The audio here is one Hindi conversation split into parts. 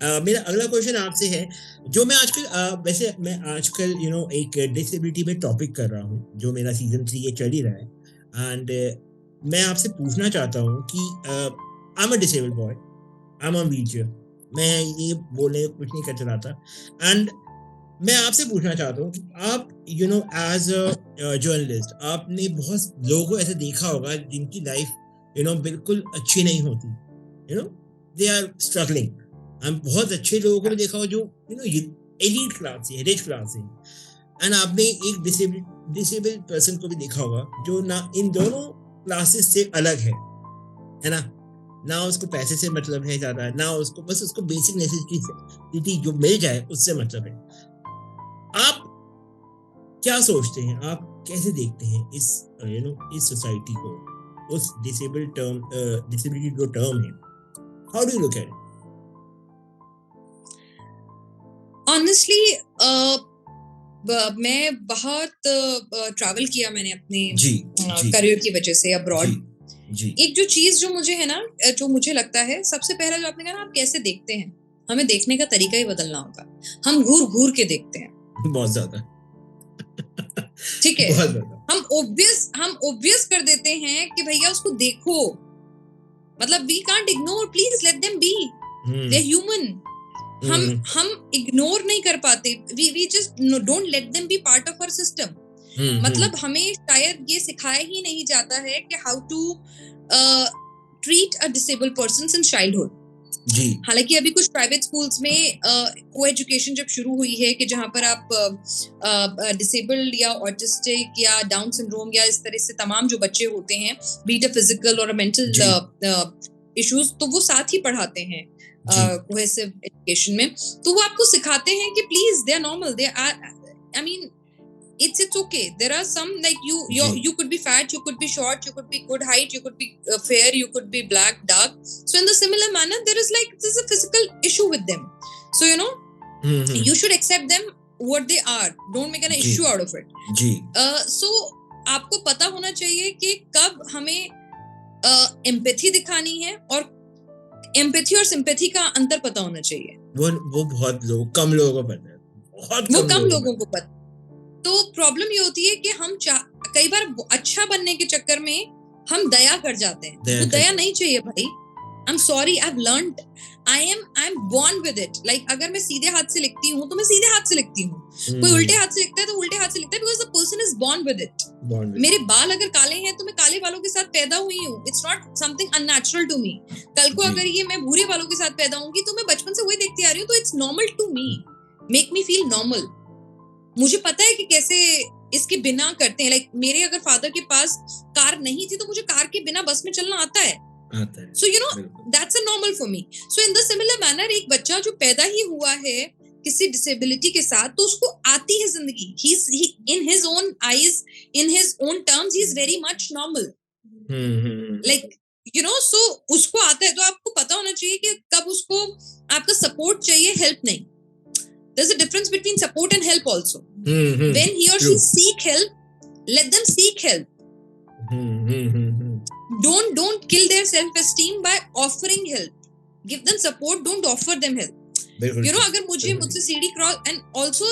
मेरा अगला क्वेश्चन आपसे है, जो मैं आजकल वैसे मैं आजकल एक डिसेबिलिटी पे टॉपिक कर रहा हूँ, जो मेरा सीज़न 3 ये चल ही रहा है एंड मैं आपसे पूछना चाहता हूँ कि I am a disabled boy, I am on wheelchair. मैं ये बोलने कुछ नहीं कर चलाता एंड मैं आपसे पूछना चाहता हूँ कि आप एज़ अ जर्नलिस्ट आपने बहुत लोगों को ऐसे देखा होगा जिनकी लाइफ़ बिल्कुल अच्छी नहीं होती। You know they are struggling. हम बहुत अच्छे लोगों को भी देखा हो जो एलीट क्लास से है, रिच क्लास से है। एंड आपने एक डिसेबल्ड पर्सन को भी देखा होगा जो ना इन दोनों क्लासेस से अलग है ना? ना उसको पैसे से मतलब है ज़्यादा, ना उसको बस उसको बेसिक नेसेसिटी जो मिल जाए उससे मतलब है। आप क्या सोचते हैं? आप कैसे देखते हैं इस इस सोसाइटी को? उस डिसेबिलिटी जो टर्म है, how do you look at it? Honestly मैं बहुत ट्रैवल किया मैंने अपने जी, जी, करियर की वजह से जी, अब्रॉड। जी। एक जो चीज जो मुझे है ना, जो मुझे लगता है सबसे पहला जो आपने कहा ना, आप कैसे देखते हैं, हमें देखने का तरीका ही बदलना होगा। हम घूर घूर के देखते हैं, बहुत ज़्यादा। ठीक है। बहुत ज़्यादा। हम ओब्वियस कर देते हैं कि भैया उसको देखो, मतलब we can't ignore, please let them be, they हुँ, ह्यूमन। हम हुँ, हम इग्नोर नहीं कर पाते, we just don't let them be part of our system. हुँ, हुँ। मतलब हमें शायद ये सिखाया ही नहीं जाता है कि how to treat a disabled person in childhood. जी, हालांकि अभी कुछ प्राइवेट स्कूल्स में को एजुकेशन जब शुरू हुई है कि जहां पर आप डिसेबल्ड या ऑटिस्टिक या डाउन सिंड्रोम या इस तरह से तमाम जो बच्चे होते हैं, बीट अ फिजिकल और मेंटल जी, इश्यूज, तो वो साथ ही पढ़ाते हैं जी, कोहेसिव एजुकेशन में। तो वो आपको सिखाते हैं कि please they are normal, they are, I mean, it's okay. There are some, like जी, you could be fat, you could be short, you could be good height, you could be fair, you could be black, dark. So in the similar manner, there's a physical issue with them. So hmm, hmm, you should accept them what they are. Don't make an जी, issue out of it. जी, So आपको पता होना चाहिए कि कब हमें एम्पैथी दिखानी है, और एम्पैथी और सिंपैथी का अंतर पता होना चाहिए। वो बहुत लोग कम लोगों को पता है, बहुत वो कम कम लोगों को लोगों पता को है। पता। तो प्रॉब्लम ये होती है कि कई बार अच्छा बनने के चक्कर में हम दया कर जाते हैं। दया वो कर दया नहीं जाते चाहिए भाई। I am sorry, I have learned, I am born with it. Like अगर मैं सीधे हाथ से लिखती हूँ तो मैं सीधे हाथ से लिखती हूँ, कोई उल्टे हुँ, हाथ से लिखता है तो उल्टे हाथ से लिखता है, because the person is born with it. Bond with मेरे बाल अगर काले हैं तो मैं काले बालों के साथ पैदा हुई हूँ, it's not something unnatural to me. कल को जी, अगर ये मैं भूरे बालों के साथ पैदा होंगी तो मैं बचपन से वही देखती आ रही हूँ, तो it's normal to me, make me feel normal. मुझे पता है कि कैसे इसके बिना करते हैं। लाइक मेरे अगर फादर के पास कार नहीं थी तो मुझे कार के बिना बस में चलना आता है। आता है, सो बिल्कुल। That's a normal for me. So in the similar manner, एक बच्चा जो पैदा ही हुआ है किसी डिसेबिलिटी के साथ, तो उसको आती है जिंदगी, he in his own eyes, in his own terms, he is very much normal. हुँ, हुँ, हुँ, हुँ, लाइक सो उसको आता है, तो आपको पता होना चाहिए कि कब उसको आपका सपोर्ट चाहिए, हेल्प नहीं। there's a difference between support and help also. Hmm, hmm, When he or true. she seek help, let them seek help. हुँ, हुँ, हुँ, हुँ, Don't kill their self esteem by offering help. Give them support, don't offer them help. बिल्कुल ठीक, अगर बिल्कुल मुझसे ठीक। सीढ़ी cross and also,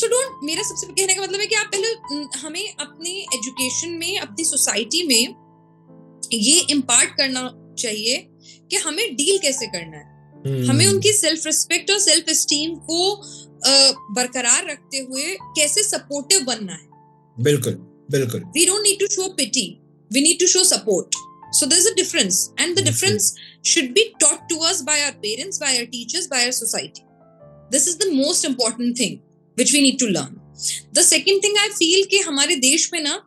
so don't, मेरा सबसे कहने का मतलब है कि आप पहले हमें अपने एजुकेशन में, अपनी सोसाइटी में ये इम्पार्ट करना चाहिए कि हमें डील कैसे करना है। हमें हुँ, उनकी सेल्फ रिस्पेक्ट और सेल्फ एस्टीम को बरकरार रखते हुए कैसे सपोर्टिव बनना है। बिल्कुल, बिल्कुल, We don't need to show pity, we need to show support. So there's a difference, and the difference. difference should be taught to us by our parents, by our teachers, by our society. This is the most important thing which we need to learn. The second thing I feel कि हमारे देश में ना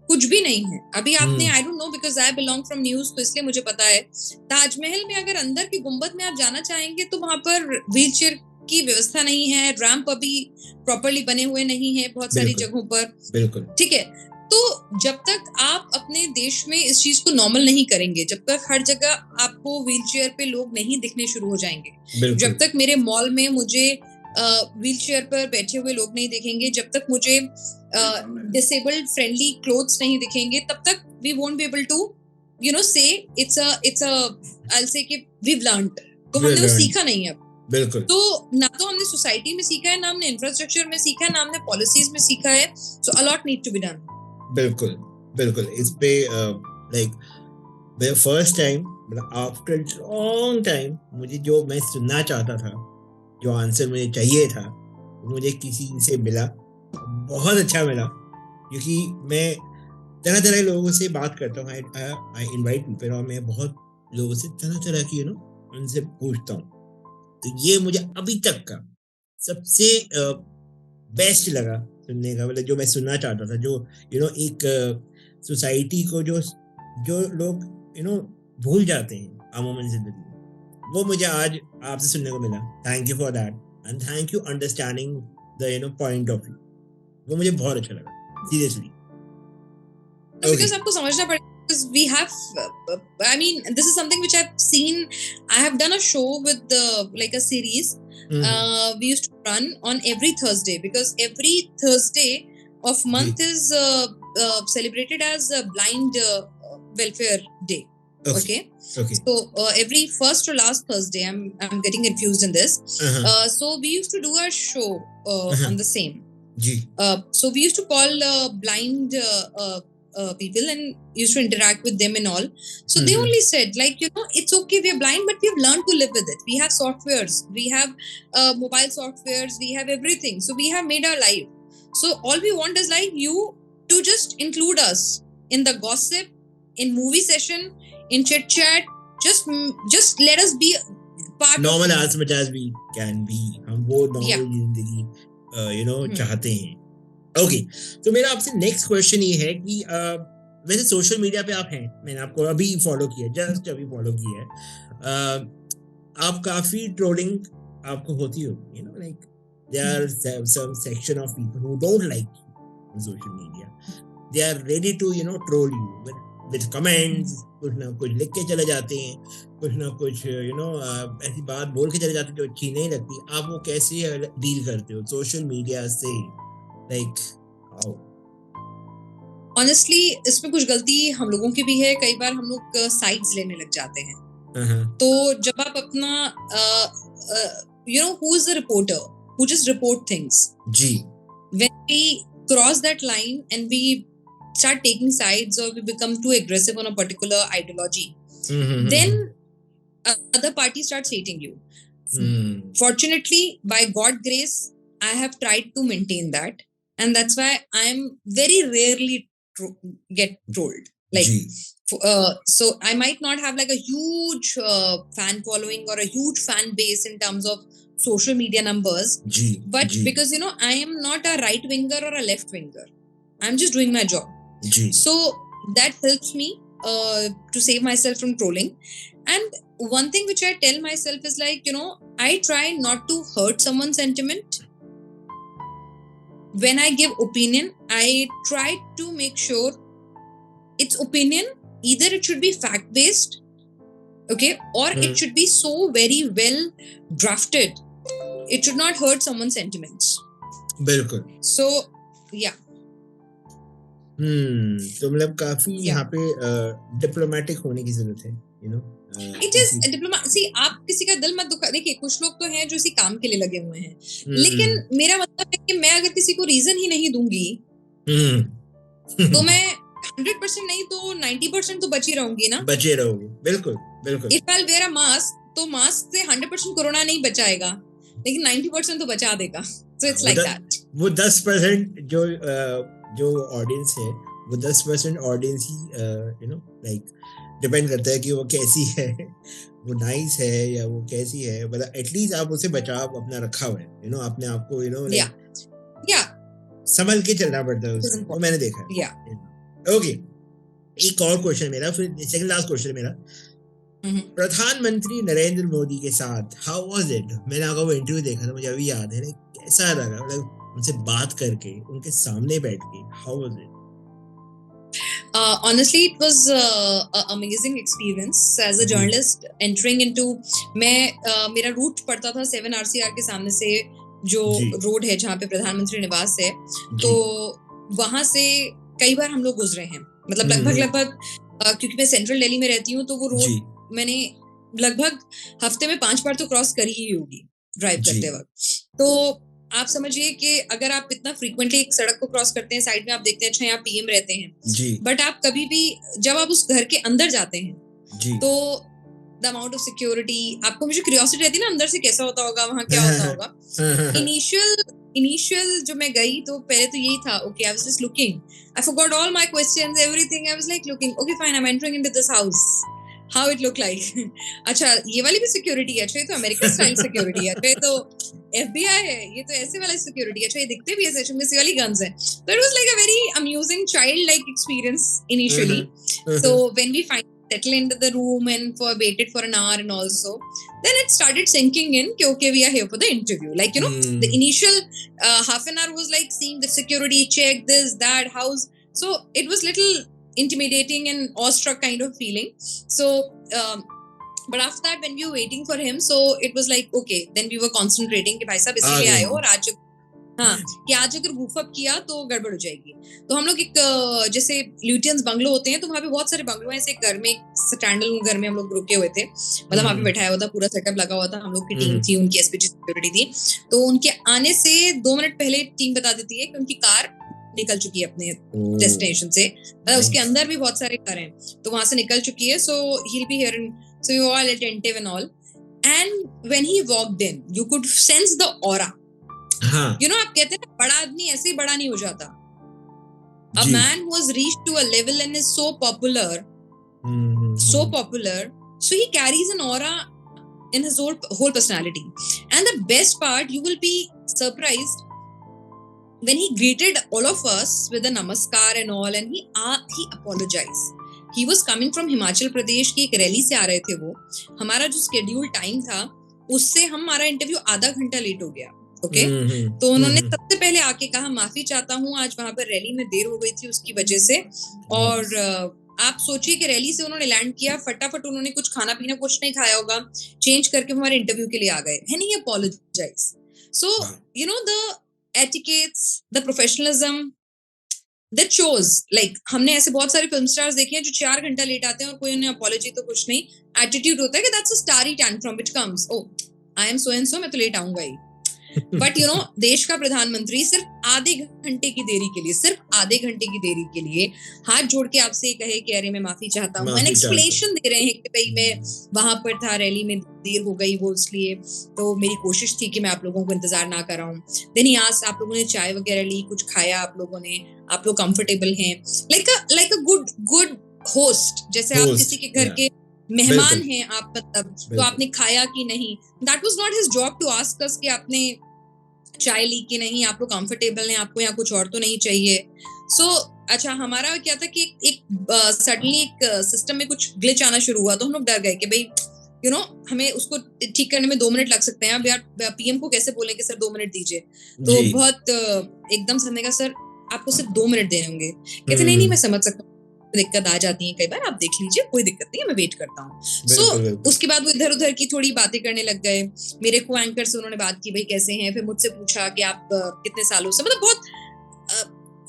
कुछ भी नहीं है। अभी आपने, हुँ, I don't know because I belong from news, तो इसलिए मुझे पता है, ताजमहल में अगर अंदर की गुंबद में आप जाना चाहेंगे तो वहां पर व्हील चेयर की व्यवस्था नहीं है, रैंप अभी प्रॉपरली बने हुए नहीं है बहुत सारी बिल्कुल, जगहों पर, बिल्कुल, ठीक है। तो जब तक आप अपने देश में इस चीज को नॉर्मल नहीं करेंगे, जब तक हर जगह आपको व्हील चेयर पे लोग नहीं दिखने शुरू हो जाएंगे, बिल्कुल, जब तक मेरे मॉल में मुझे व्हील चेयर पर बैठे हुए लोग नहीं दिखेंगे, जब तक मुझे डिसेबल्ड फ्रेंडली क्लोथ्स नहीं दिखेंगे, तब तक we won't be able to say it's a I will say कि वी लर्नड। तो हमने वो सीखा नहीं अब। बिल्कुल। तो ना तो हमने सोसाइटी में सीखा है, ना हमने इंफ्रास्ट्रक्चर में सीखा है, ना हमने पॉलिसीज में सीखा है। So a lot need to be done. बिल्कुल बिल्कुल। इस पे लाइक फर्स्ट टाइम, मतलब आफ्टर लॉन्ग टाइम, मुझे जो मैं सुनना चाहता था, जो आंसर मुझे चाहिए था, मुझे किसी से मिला। बहुत अच्छा मिला, क्योंकि मैं तरह तरह के लोगों से बात करता हूँ। आई इनवाइट पीपल, और मैं बहुत लोगों से तरह तरह की उनसे पूछता हूँ। तो ये मुझे अभी तक का सबसे बेस्ट लगा सुनने का, मतलब जो मैं सुनना चाहता था, जो एक सोसाइटी को जो जो लोग भूल जाते हैं अमूमन जिंदगी में, वो मुझे आज आपसे सुनने को मिला। Thank you for that, and thank you understanding the point of view. वो मुझे बहुत अच्छा लगा, सीरियसली। No, because आपको समझना पड़ेगा, because we have, I mean, this is something which I've seen. I have done a show with like a series. We used to run on every Thursday, because every Thursday of month is celebrated as a blind welfare day. Okay. So every first or last Thursday, I'm getting confused in this. So we used to do a show on the same. So we used to call blind people and used to interact with them and all. So they only said, like, it's okay, we are blind, but we have learned to live with it. We have softwares, we have mobile softwares, we have everything. So we have made our life. So all we want is like you to just include us in the gossip, in movie session, in chit chat. Just let us be part normal of as much as we can be. हम वो normal जिंदगी चाहते हैं। ओके, तो मेरा आपसे नेक्स्ट क्वेश्चन ये है कि वैसे सोशल मीडिया पे आप हैं, मैंने आपको अभी फॉलो किया, जस्ट अभी फॉलो किया है। आप काफी ट्रोलिंग आपको होती होगी, like there are some section of people who don't like you on social media. They are ready to troll you with comments, कुछ ना कुछ लिख के चले जाते हैं, कुछ ना कुछ ऐसी बात बोल के चले जाते हैं जो अच्छी नहीं लगती। आप वो कैसे डील करते हो सोशल मीडिया से? Like, how? Honestly, इसमें कुछ गलती हम लोगों की भी है। कई बार हम लोग साइड्स लेने लग जाते हैं। तो जब आप अपना who is the reporter who just report things? Ji. When we cross that line and we start taking sides, or we become too aggressive on a particular ideology, then other party starts hating you. Fortunately, by God grace, I have tried to maintain that. And that's why I'm very rarely get trolled. Like, so I might not have like a huge fan following or a huge fan base in terms of social media numbers. But because, I am not a right winger or a left winger. I'm just doing my job. So that helps me to save myself from trolling. And one thing which I tell myself is like, I try not to hurt someone's sentiment. When I give opinion, I try to make sure it's opinion. Either it should be fact-based, okay, or it should be so very well drafted. It should not hurt someone's sentiments. बिल्कुल. So, yeah. तो मतलब काफी यहाँ पे डिप्लोमेटिक होने की जरूरत है, It is diplomacy. See, आप किसी का दिल मत दुखा। देखिए, कुछ लोग तो हैं जो इसी काम के लिए लगे हुए हैं, लेकिन मेरा मतलब है कि मैं अगर किसी को रीजन ही नहीं दूंगी, तो मैं 100% नहीं तो 90% तो बची रहूंगी ना। बचे रहोगे, बिल्कुल बिल्कुल। If I'll wear a mask, तो मास्क से 100% कोरोना नहीं बचाएगा, लेकिन 90% तो बचा देगा। So it's like that. वो 10% जो ऑडियंस है, वो 10% ऑडियंस ही लाइक डिपेंड करता है कि वो कैसी है, वो नाइस है या वो कैसी है, मतलब एटलीस्ट आप उसे बचाव अपना रखा हुआ है, अपने आप को संभल के चलना पड़ता है उसको, वो मैंने देखा है। ओके, एक और क्वेश्चन मेरा, फिर सेकंड लास्ट क्वेश्चन मेरा। प्रधानमंत्री नरेंद्र मोदी के साथ हाउ वाज इट? मैंने आपका वो इंटरव्यू देखा था, मुझे अभी याद है, कैसा लगा, मतलब उनसे बात करके, उनके सामने बैठ के, how was it? Honestly, it was an amazing experience as a journalist entering into. मेरा रूट पड़ता था 7 RCR के सामने से, जो रोड है जहाँ पे प्रधानमंत्री निवास है, तो वहां से कई बार हम लोग गुजरे हैं, मतलब लगभग क्योंकि मैं सेंट्रल दिल्ली में रहती हूँ, तो वो रोड मैंने लगभग हफ्ते में 5 बार तो क्रॉस करी ही होगी ड्राइव जी। करते वक्त। तो आप समझिए कि अगर आप इतना फ्रीक्वेंटली एक सड़क को क्रॉस करते हैं, साइड में आप देखते हैं अच्छा यहाँ पीएम रहते हैं, जी। बट आप कभी भी जब आप उस घर के अंदर जाते हैं जी। तो द अमाउंट ऑफ सिक्योरिटी, आपको मुझे क्यूरियोसिटी रहती है ना अंदर से कैसा होता होगा, वहाँ क्या होता होगा। इनिशियल जो मैं गई तो पहले तो यही था, okay I was just looking, I forgot all my questions everything, I was like looking, okay fine I am entering into this house, how it look like. अच्छा ये वाली भी सिक्योरिटी है, अच्छा ये तो अमेरिकन स्टाइल सिक्योरिटी है, अच्छा ये तो एफबीआई है, ये तो ऐसे वाला सिक्योरिटी है, अच्छा ये दिखते भी ऐसे, अच्छा इनमें वाली गन्स है। तो it was like a very amusing child like experience initially. So when we finally settled into the room and waited for an hour and also, then it started sinking in कि okay we are here for the interview. Like you know the initial half an hour was like seeing the security check, this that house. So it was little intimidating and awestruck kind of feeling. So but after that when we were waiting for him, so it was like okay, then we were concentrating कि भाई साहब इसीलिए आए हो और आज हाँ कि आज अगर बूफ अप किया तो गड़बड़ हो जाएगी। तो हम लोग एक जैसे ल्यूटियंस बंगलो होते हैं तो वहाँ पे बहुत सारे बंगलो हैं, ऐसे घर में स्टैंडल घर में हम लोग रुके हुए थे, मतलब वहाँ पे बैठाया हुआ था, पूरा सेटअप लगा हुआ था, हम लोग की टीम थी, उनकी एसपीजी सिक्योरिटी थी। तो उनके आने से 2 मिनट पहले टीम बता देती है कि उनकी कार निकल चुकी है अपने डेस्टिनेशन से, मतलब उसके अंदर भी बहुत सारे कार हैं तो वहां से निकल चुकी है। So he will be here, so you all attentive and all, and when he walked in you could sense the aura. हाँ। You know, आप कहते हैं ना बड़ा आदमी ऐसे ही बड़ा नहीं हो जाता। A man who has reached to a level and is so popular, so he carries an aura in his whole personality. And the best part, you will be surprised when he greeted all of us with a namaskar and all, and he apologized. He was coming from Himachal Pradesh की एक रैली से आ रहे थे वो, हमारा जो schedule time था उससे हमारा इंटरव्यू आधा घंटा लेट हो गया। ओके तो उन्होंने सबसे पहले आके कहा माफी चाहता हूँ, आज वहां पर रैली में देर हो गई थी उसकी वजह से। और आप सोचिए कि रैली से उन्होंने लैंड किया, फटाफट उन्होंने कुछ खाना पीना कुछ नहीं खाया होगा, चेंज करके हमारे इंटरव्यू के लिए आ गए, and he apologises. So you know the etiquettes, the professionalism that shows, like हमने ऐसे बहुत सारे फिल्म स्टार्स देखे हैं जो 4 घंटा लेट आते हैं और कोई उन्हें अपोलॉजी तो कुछ नहीं, एटीट्यूड होता है कि that's a starry tantrum which comes, oh I am so and so, मैं तो लेट आऊंगा ही। बट यू नो देश का प्रधानमंत्री सिर्फ आधे घंटे की देरी के लिए, सिर्फ आधे घंटे की देरी के लिए हाथ जोड़ के आपसे कहे कि अरे मैं माफी चाहता हूँ, एंड एक्सप्लेनेशन दे रहे हैं कि भाई मैं वहां पर था, रैली में देर हो गई वो इसलिए, तो मेरी कोशिश थी कि मैं आप लोगों को इंतजार ना कराऊं। देन आज आप लोगों ने चाय वगैरह ली, कुछ खाया आप लोगों ने, आप लोग कंफर्टेबल हैं, लाइक अ गुड होस्ट, जैसे आप किसी के घर के मेहमान हैं आप, मतलब तो आपने खाया कि नहीं, that was not his job to ask us कि आपने चाय ली कि नहीं, आप लोग कंफर्टेबल हैं, आपको यहाँ कुछ और तो नहीं चाहिए। सो अच्छा हमारा क्या था कि एक सडनली एक सिस्टम में कुछ ग्लिच आना शुरू हुआ, तो हम लोग डर गए कि भाई यू नो हमें उसको ठीक करने में 2 मिनट लग सकते हैं, अब यार पीएम को कैसे बोलें कि सर 2 मिनट दीजिए। तो बहुत एकदम से हमने कहा सर आपको सिर्फ 2 मिनट देने होंगे। कहते नहीं मैं समझ सकता हूँ, दिक्कत आ जाती है कई बार, आप देख लीजिए कोई दिक्कत नहीं है, मैं वेट करता हूँ। सो उसके बाद वो इधर उधर की थोड़ी बातें करने लग गए, मेरे को एंकर से उन्होंने बात की भाई कैसे हैं, फिर मुझसे पूछा कि आप कितने सालों से, मतलब बहुत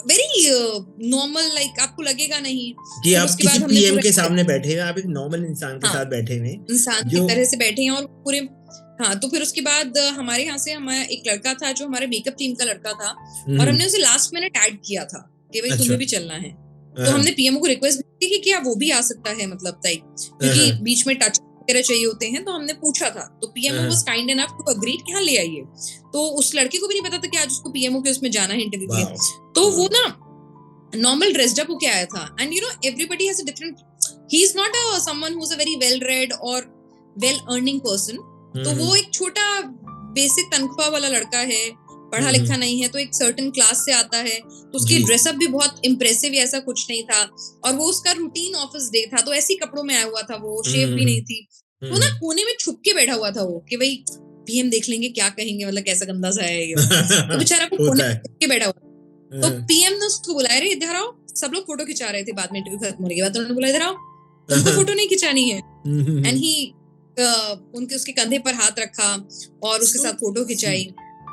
वेरी नॉर्मल, लाइक आपको लगेगा नहीं कि आप किसी पीएम के सामने बैठे हैं, आप एक नॉर्मल इंसान के साथ बैठे हैं, इंसान की तरह से बैठे हैं और पूरे। हाँ तो फिर उसके बाद हमारे यहाँ से हमारा एक लड़का था जो हमारे मेकअप टीम का लड़का था, और हमने उसे लास्ट मिनट ऐड किया था कि भाई तुम्हें भी चलना है। तो हमने पीएमओ को रिक्वेस्ट की कि क्या वो भी आ सकता है, मतलब टाइप, क्योंकि बीच में टच वगैरह चाहिए होते हैं, तो हमने पूछा था, तो PMO was kind enough to agree कि हाँ ले आइए। तो उस लड़के को भी नहीं पता था कि आज उसको पीएमओ के उसमें जाना है इंटरव्यू के लिए, तो वो ना नॉर्मल ड्रेस्ड अप होके आया था, and you know everybody has a different, he is not a someone who is a very well read और वेल अर्निंग पर्सन। तो वो एक छोटा बेसिक तनख्वाह वाला लड़का है, पढ़ा लिखा नहीं है, तो एक सर्टेन क्लास से आता है, तो उसकी ड्रेसअप भी बहुत इम्प्रेसिव ऐसा कुछ नहीं था, और वो उसका रूटीन ऑफिस डे था, तो ऐसे ही कपड़ों में आया हुआ था, वो शेव भी नहीं थी, तो ना कोने में छुप के बैठा हुआ था वो कि भाई पीएम देख लेंगे क्या कहेंगे, मतलब कैसा गंदा सा है ये। तो बेचारा को कोने में छुप के बैठा हुआ। तो पीएम ने उसको बुलाया, रे इधर आओ, सब लोग फोटो खिंचा रहे थे, बाद में इंटरव्यू खत्म होने के बाद उन्होंने बोला इधर आओ, तुमको फोटो नहीं खिंचानी है, एंड ही उनके उसके कंधे पर हाथ रखा और उसके साथ फोटो खिंचाई।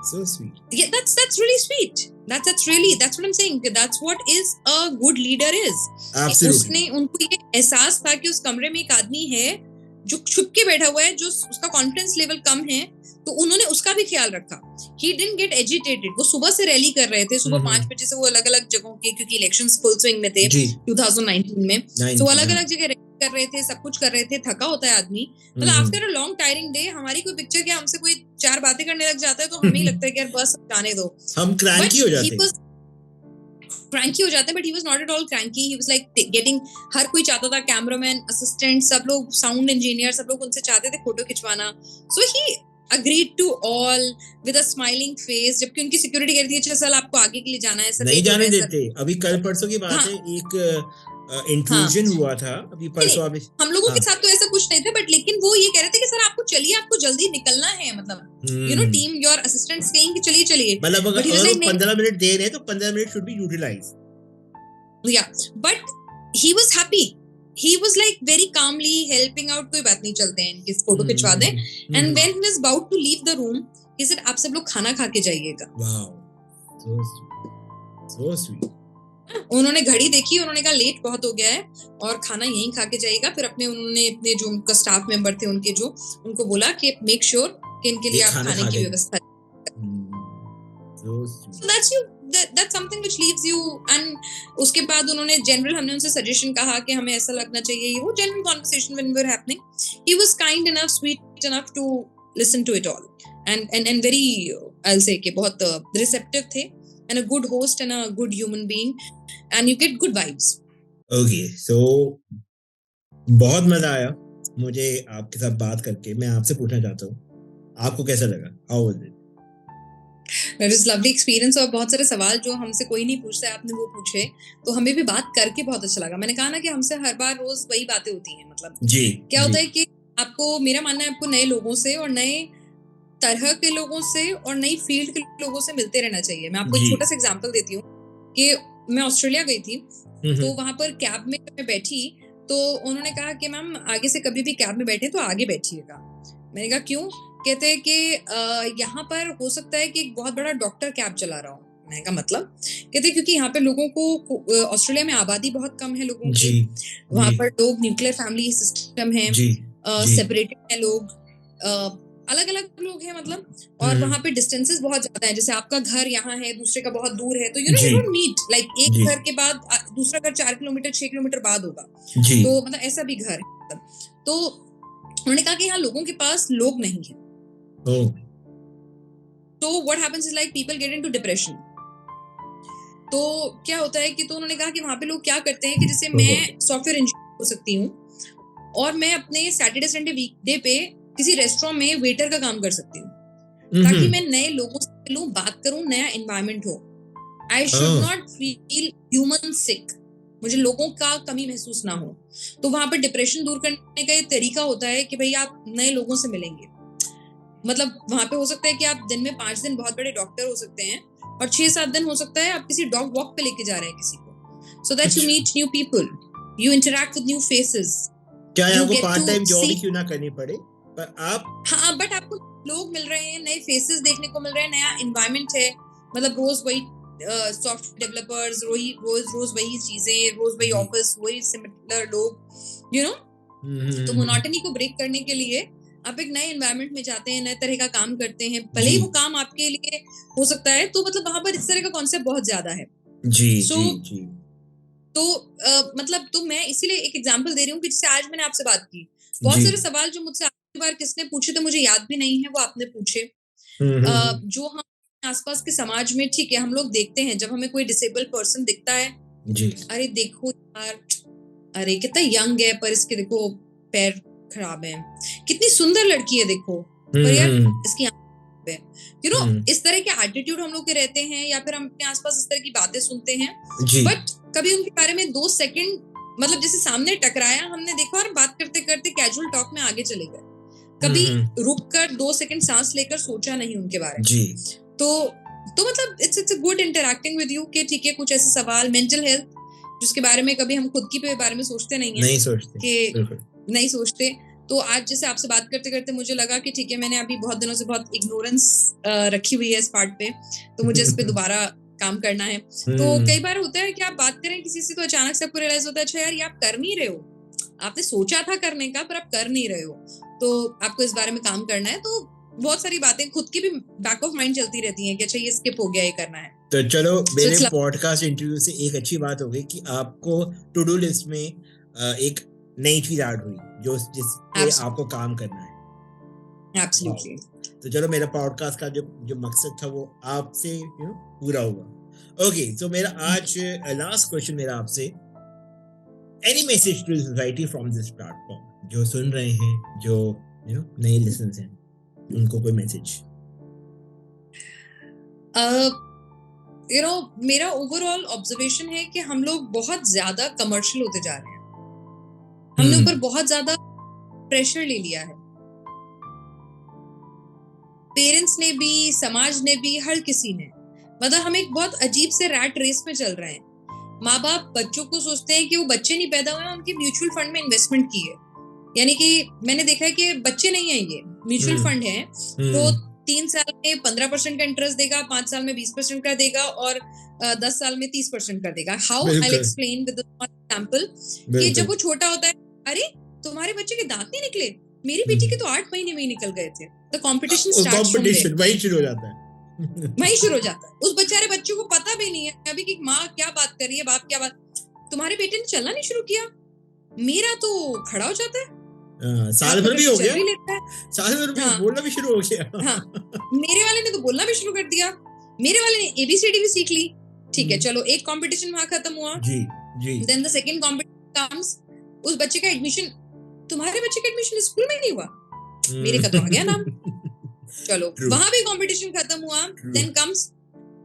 So sweet. Yeah, that's really sweet. That's what I'm saying. That's what is a good leader is. Absolutely. उसने उनको ये एहसास था कि उस कमरे में एक आदमी है जो छुप के बैठा हुआ है, जो उसका कॉन्फिडेंस लेवल कम है, तो उन्होंने उसका भी ख्याल रखा. He didn't get agitated. वो सुबह से रैली कर रहे थे, सुबह 5 बजे से वो अलग अलग जगहों के, क्योंकि इलेक्शंस फुल स्विंग में थे जी 2019 में, तो 19 अलग हाँ अलग जगह रैली कर रहे थे, सब कुछ कर रहे थे. थका होता है आदमी, मतलब after a long tiring day हमारी कोई पिक्चर क्या, हमसे कोई 4 बातें करने लग जाता है तो हमें ही लगता है कि यार बस जाने दो. हम क्रैंकी बट हो ही जाते हैं. वाज क्रैंकी हो जाते हैं, but he was not at all cranky. He was like getting, हर कोई चाहता था, कैमरामैन, असिस्टेंट, सब लोग, साउंड इंजीनियर, सब लोग उनसे चाहते थे फोटो खिंचवाना. So he agreed to all with a smiling face, जबकि उनकी सिक्योरिटी कह रही थी अच्छा सर आपको आगे के लिए जाना है, सर नहीं लेट हो जाने रहा है सर. देते. अभी कल परसों की बात हाँ है, एक हाँ, इंट्रूजन हुआ था अभी नहीं परसों. नहीं, अभी हम लोगों हाँ के साथ तो ऐसा कुछ नहीं था, बट लेकिन वो ये कह रहे थे कि सर आपको चलिए, आपको जल्दी निकलना है, मतलब टीम योर असिस्टेंट सेइंग कि चलिए चलिए. मतलब बट ही वाज अगर वो लाइक नहीं, 15 मिनट दे रहे हैं तो 15 minute should be utilise. Yeah, but he was happy. He was like very calmly helping out, कोई बात नहीं, चलते हैं, इनकी फोटो खिंचवा दें. And when he was about to leave the room, he said आप सब लोग खाना खा के जाइएगा. Wow, so sweet, so sweet. उन्होंने घड़ी देखी, उन्होंने कहा लेट बहुत हो गया है और खाना यहीं खा के जाइएगा. फिर उन्होंने अपने जो उनका स्टाफ मेंबर थे उनके, जो उनको बोला कि मेक श्योर कि इनके लिए ये आप खाना खाने खा की के. व्यवस्था. सो So sweet. that's you, that's something which leaves you. And उसके बाद उन्होंने जनरल, हमने उनसे सजेशन कहा कि हमें ऐसा लगना चाहिए, ये वो general conversation when we were happening. He was kind enough, sweet enough to listen to it all, and very I'll say कि बहुत receptive थे, and a good host and a good human being, and you get good vibes. Okay, so बहुत मजा आया मुझे आपके साथ बात करके. मैं आपसे पूछना चाहता हूँ, आपको कैसा लगा? How was it? That is lovely experience. और बहुत सारे सवाल जो हमसे कोई नहीं पूछता है, आपने वो पूछे, तो हमें भी बात करके बहुत अच्छा लगा. मैंने कहा ना कि हमसे हर बार रोज वही बातें होती हैं. मतलब जी क्या होता जी है कि आपको, मेरा मानना है, आपको नए लोगों से और नए तरह के लोगों से और नई फील्ड के लोगों से मिलते रहना चाहिए. मैं आपको एक जी. छोटा सा एग्जांपल देती हूँ कि मैं ऑस्ट्रेलिया गई थी, तो हम्म. वहां पर कैब में मैं बैठी, तो उन्होंने कहा कि मैम आगे से कभी भी कैब में बैठे तो आगे बैठिएगा. मैंने कहा क्यों? कहते हैं कि यहाँ पर हो सकता है कि एक बहुत बड़ा डॉक्टर कैब चला रहा हो. मैंने कहा मतलब? कहते क्योंकि यहाँ पर लोगों को, ऑस्ट्रेलिया में आबादी बहुत कम है लोगों जी की, वहां जी पर लोग, न्यूक्लियर फैमिली सिस्टम है, जी जी. सेपरेटेड है लोग, अलग अलग लोग हैं, मतलब. और वहां पे डिस्टेंसेस बहुत ज्यादा है, जैसे आपका घर यहाँ है, दूसरे का बहुत दूर है, तो यू जी डोंट मीट, लाइक एक जी घर के बाद दूसरा घर 4 किलोमीटर 6 किलोमीटर बाद होगा, जी. तो मतलब ऐसा भी घर है, मतलब. तो उन्होंने कहा कि यहाँ लोगों के पास लोग नहीं है, ओ तो what happens is like people get into depression. तो क्या होता है कि, तो उन्होंने कहा कि वहां पे लोग क्या करते हैं कि जैसे मैं सॉफ्टवेयर इंजीनियर हो सकती हूँ और मैं अपने सैटरडे संडे वीकडे पे किसी रेस्टोरेंट में वेटर का काम कर सकती हूँ, ताकि मैं नए लोगों से मिलूं, बात करूं, नया एनवायरनमेंट हो. I should not feel human sick, मुझे लोगों का कमी महसूस ना हो. तो वहां पर डिप्रेशन दूर करने का ये तरीका होता है कि भाई आप नए लोगों से मिलेंगे. मतलब वहां पे हो सकता है कि आप दिन में 5 दिन बहुत बड़े डॉक्टर हो सकते हैं, और 6-7 दिन हो सकता है आप किसी डॉग वॉक पे लेके जा रहे हैं किसी को, so that you meet new people, you interact with new faces, क्या यू आपको get part to time job ही सी. क्यों ना करनी पड़े, पर आप. हाँ, बट आपको लोग मिल रहे हैं, नए फेसेस देखने को मिल रहे हैं, नया एनवायरनमेंट है, मतलब रोज वही सॉफ्टवेयर डेवलपर्स, रोज वही चीजें, रोज वही ऑफिस, वही सिमिलर लोग, यू नो. तो मोनोटनी को ब्रेक करने के लिए आप एक नए एनवायरनमेंट में जाते हैं, नए तरह का काम करते हैं, भले ही वो काम आपके लिए हो सकता है, तो मतलब वहां पर इस तरह का कॉन्सेप्ट बहुत ज्यादा है. जी So, जी जी. तो मतलब, तो मैं इसीलिए एक एग्जांपल दे रही हूँ कि जैसे आज मैंने आपसे बात की, बहुत सारे सवाल जो मुझसे आखिरी बार किसने पूछे थे मुझे याद भी नहीं है, वो आपने पूछे. जो हम आसपास के समाज में, ठीक है, हम लोग देखते हैं जब हमें कोई डिसेबल्ड पर्सन दिखता है, जी. अरे देखो यार, अरे कितना यंग है पर इसके देखो पैर खराब है, कितनी सुंदर लड़की है देखो, पर यार इसकी आंखें है, यू नो. इस तरह के एटीट्यूड हम लोग के रहते हैं, या फिर हम अपने आसपास इस तरह की बातें सुनते हैं, बट कभी उनके बारे में 2 सेकंड, मतलब जैसे सामने टकराया, हमने देखा और बात करते करते कैजुअल टॉक में आगे चले गए, कभी रुक कर 2 सेकंड सांस लेकर सोचा नहीं उनके बारे में. जी. तो मतलब it's a good interacting with you, कि ठीक है, कुछ ऐसे सवाल, मेंटल हेल्थ, जिसके बारे में कभी हम खुद के बारे में सोचते नहीं है, नहीं सोचते. तो आज जैसे आपसे बात करते करते मुझे लगा कि ठीक है, मैंने अभी बहुत दिनों से बहुत इग्नोरेंस रखी हुई है इस पार्ट पे, तो मुझे इस पे दोबारा काम करना है. तो कई बार होता है कि आप बात करें किसी से, तो अचानक से आपको रियलाइज होता है, अच्छा यार ये आप कर नहीं रहे हो, आपने सोचा था करने का पर आप कर नहीं रहे हो, तो आपको इस बारे में काम करना है। तो बहुत सारी बातें खुद की भी बैक ऑफ माइंड चलती रहती हैं कि अच्छा ये स्किप हो गया, ये करना है। तो चलो, So मेरे it's पॉडकास्ट इंटरव्यू से एक अच्छी बात हो गई कि आपको टू डू लिस्ट में एक नई चीज ऐड हुई जिस पे Absolutely. आपको काम करना है। Absolutely. तो चलो, मेरा पॉडकास्ट का जो मकसद था वो आपसे पूरा हुआ। ओके, तो मेरा आज लास्ट क्वेश्चन मेरा आपसे, any message to society from this platform, जो सुन रहे हैं, जो नए लिसनर्स हैं, उनको कोई मैसेज? मेरा ओवरऑल ऑब्जर्वेशन है कि हम लोग बहुत ज्यादा कमर्शियल होते जा रहे हैं। हमने ऊपर बहुत ज्यादा प्रेशर ले लिया है, पेरेंट्स ने भी, समाज ने भी, हर किसी ने। मतलब हम एक बहुत अजीब से रैट रेस में चल रहे हैं। माँ बाप बच्चों को सोचते हैं कि वो बच्चे नहीं पैदा हुए, उनके म्यूचुअल फंड में इन्वेस्टमेंट की है। यानी कि मैंने देखा है कि बच्चे नहीं है, ये म्यूचुअल फंड है, तो 3 साल में 15% का इंटरेस्ट देगा, 5 साल में 20% का देगा, और 10 साल में 30% कर देगा। How I will explain with example कि जब वो छोटा होता है, अरे तुम्हारे बच्चे के दांत नहीं निकले, मेरी बेटी के तो 8 महीने में ही निकल गए थे। तो कंपटीशन स्टार्ट्स फ्रॉम देयर, वही शुरू हो जाता है। वही शुरू हो जाता है। उस बेचारे बच्चे को पता भी नहीं है अभी कि माँ क्या बात कर रही है, बाप क्या बात। तुम्हारे बेटे ने चलना नहीं शुरू किया, मेरा तो खड़ा हो जाता है, साल भर भी हो गया, साल भर भी बोलना भी शुरू हो गया। मेरे वाले ने तो बोलना भी शुरू कर दिया, मेरे वाले ने एबीसीडी भी सीख ली। ठीक है, चलो एक कंपटीशन वहां खत्म हुआ। जी। Then the second competition comes, उस बच्चे का एडमिशन, तुम्हारे बच्चे का एडमिशन स्कूल में नहीं हुआ, मेरे का तो आ गया नाम। चलो वहां भी कंपटीशन खत्म हुआ। देन कम्स,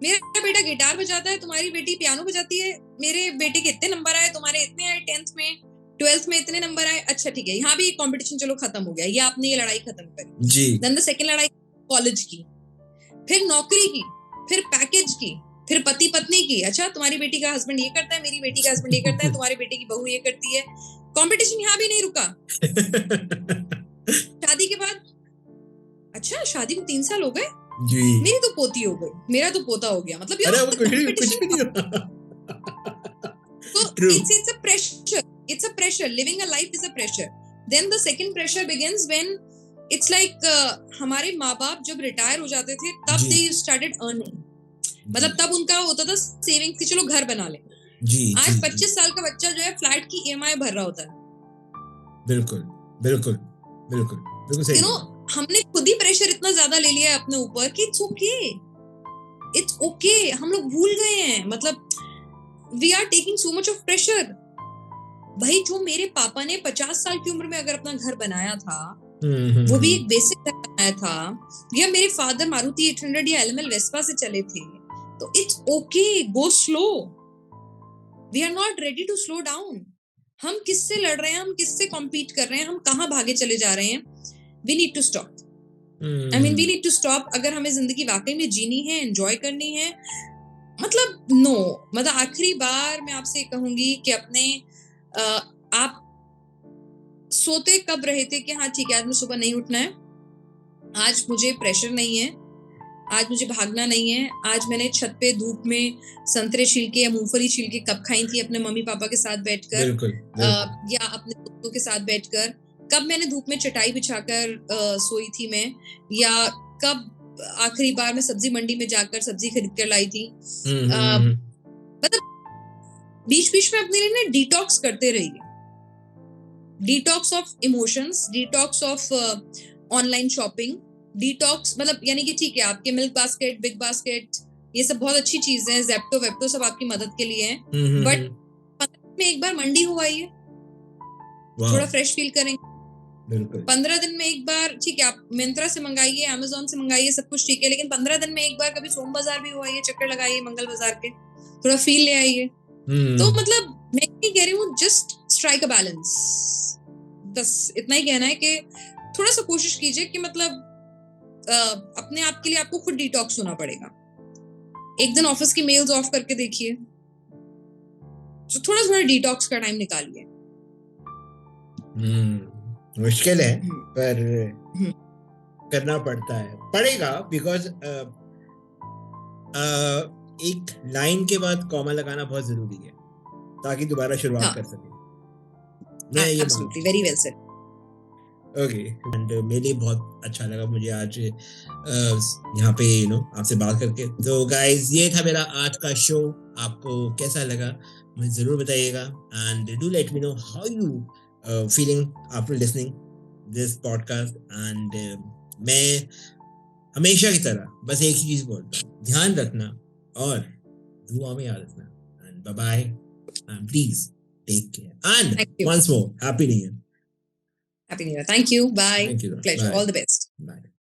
मेरा बेटा गिटार बजाता है, तुम्हारी बेटी पियानो बजाती है, मेरे बेटे के इतने नंबर आए, तुम्हारे इतने आए, 10th में 12th में इतने नंबर आए। अच्छा ठीक है, यहाँ भी कंपटीशन चलो खत्म हो गया, ये आपने ये लड़ाई खत्म करी जी। देन द सेकंड लड़ाई कॉलेज की, फिर नौकरी की, फिर पैकेज की, फिर पति पत्नी की। अच्छा तुम्हारी बेटी का हस्बैंड ये करता है, मेरी बेटी का हस्बैंड ये करता है, तुम्हारी बेटी की बहू ये करती है। कंपटीशन यहाँ भी नहीं रुका। शादी के बाद, अच्छा शादी को 3 साल हो गए जी, मेरी तो पोती हो गई, मेरा तो पोता हो गया। मतलब कुछ भी नहीं होता। So it's a pressure. It's a pressure. Living a life is a pressure. Then the second pressure begins when it's like हमारे माँ बाप जब रिटायर हो जाते थे तब they started earning. मतलब तब उनका होता था सेविंग कि चलो घर बना ले। आज 25 साल का बच्चा जो है फ्लैट की EMI भर रहा होता है। बिल्कुल बिल्कुल बिल्कुल बिल्कुल सही। हमने खुद ही प्रेशर इतना ज्यादा ले लिया है अपने ऊपर कि इट्स ओके, इट्स ओके। हम लोग भूल गए हैं, मतलब we are taking so much of pressure. भाई जो मेरे पापा ने 50 साल की उम्र में अगर अपना घर बनाया था, वो भी एक बेसिक घर बनाया था, या मेरे फादर मारुति 800 या एलएमएल वेस्पा से चले थे, तो it's okay, go slow. We are not ready to slow down. हम किससे लड़ रहे हैं, हम किससे कॉम्पीट कर रहे हैं, हम कहाँ भागे चले जा रहे हैं। We need to stop. I mean, we need to stop. अगर हमें जिंदगी वाकई में जीनी है, एंजॉय करनी है, मतलब नो, मतलब आखिरी बार मैं आपसे कहूंगी कि अपने आप सोते कब रहे थे कि हाँ ठीक है आज मैं सुबह नहीं उठना है, आज मुझे प्रेशर नहीं है, आज मुझे भागना नहीं है, आज मैंने छत पे धूप में संतरे छिलके या मूंगफली छिलके कब खाई थी अपने मम्मी पापा के साथ बैठकर, या अपने दोस्तों के साथ बैठकर, कब मैंने धूप में चटाई बिछाकर सोई थी मैं, या कब आखिरी बार मैं सब्जी मंडी में जाकर सब्जी खरीद कर लाई थी। मतलब बीच बीच में अपने लिए ना डिटॉक्स करते रहिए, detox of emotions, detox of online shopping, detox मतलब यानी कि ठीक है आपके मिल्क बास्केट, बिग बास्केट, ये सब बहुत अच्छी चीजें हैं, जेप्टो वेप्टो सब आपकी मदद के लिए हैं, बट 15 दिन में एक बार मंडी हो आइए, थोड़ा फ्रेश फील करेंगे। 15 दिन में एक बार, ठीक है आप मिंत्रा से मंगाइए, अमेज़न से मंगाइए, सब कुछ ठीक है, लेकिन 15 दिन में एक बार कभी सोम बाजार भी हो आइए, चक्कर लगाइए मंगल बाजार के, थोड़ा फील ले आइए। तो मतलब मैं नहीं कह रही हूँ, जस्ट स्ट्राइक अ बैलेंस, बस इतना ही कहना है कि थोड़ा सा कोशिश कीजिए कि मतलब अपने आप के लिए आपको खुद डिटॉक्स होना पड़ेगा। एक दिन ऑफिस की मेल्स ऑफ करके देखिए, तो थोड़ा थोड़ा डिटॉक्स का टाइम निकालिए। मुश्किल है पर करना पड़ेगा बिकॉज एक लाइन के बाद कॉमा लगाना बहुत जरूरी है ताकि दोबारा शुरुआत कर सके। मैं ये मानता एब्सोल्युटली, वेरी वेल सेड। हूँ। ओके, एंड मेरे लिए बहुत अच्छा लगा मुझे आज यहाँ पे आपसे बात करके। तो गाइस, ये था मेरा आज का शो। आपको कैसा लगा मुझे ज़रूर बताइएगा, and do let me know how you feeling after listening this podcast. And मैं हमेशा की तरह बस एक ही चीज़ बोलता हूँ, ध्यान रखना और दुआ में याद रखना। And bye bye, and please take care, and thank you. once more, happy new year. Happy new year. Thank you. Bye. Thank you. Pleasure. Bye. All the best.